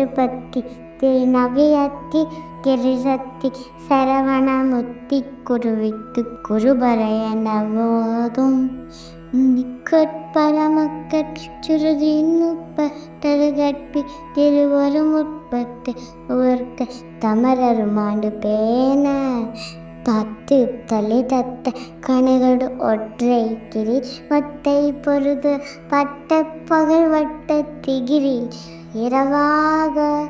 திருப்பத்தி திருநகையத்தி கிரிசத்தி சரவணமுத்தி குருவித்து குருபரைய நவோதும் நிக்கட்பரமக்கட் சுருதின்னுப்பட்டருகற்பி திருவருமுற்பட்டு உவர்க்க தமரருமாண்டு பேன பத்து தலை தத்த கணைகடு ஒற்றை கிரி மத்தை பொருது பட்ட பகல் வட்ட திகிரில் இரவாக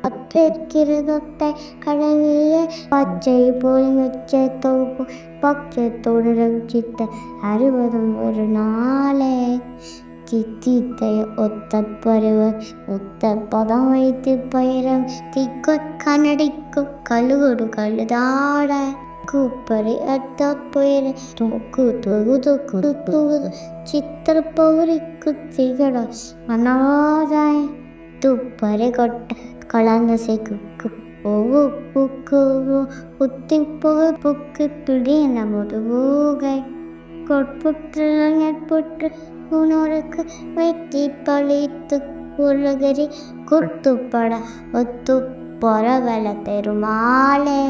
பற்றிருக்கிருதொத்தை கடவிய பச்சை போல் மெச்ச தொகுப்பு பக்ஷத்தோடு ரஞ்சித்த அறுபதும் ஒரு நாளே சித்தித்தைய ஒத்த பருவ ஒத்த பதம் வைத்து பயிரம் திக்கு கனடிக்கும் கழுகுடு கழுதாட கூப்பரை அட்ட புயர தூக்கு தொகுது குடுத்துவது சித்திர பௌரிக்கு திகழ மனோதாய் துப்பரை கொட்ட கலந்த செக்கு ஒவ்வொரு புக்கு புத்தி புகு புக்கு துடிய நமது ஊகை கொட்புற்று நட்புற்று உணருக்கு வைத்தி பழித்து உலகரி குர்த்துப்பட ஒத்து பொறவல பெருமாளே.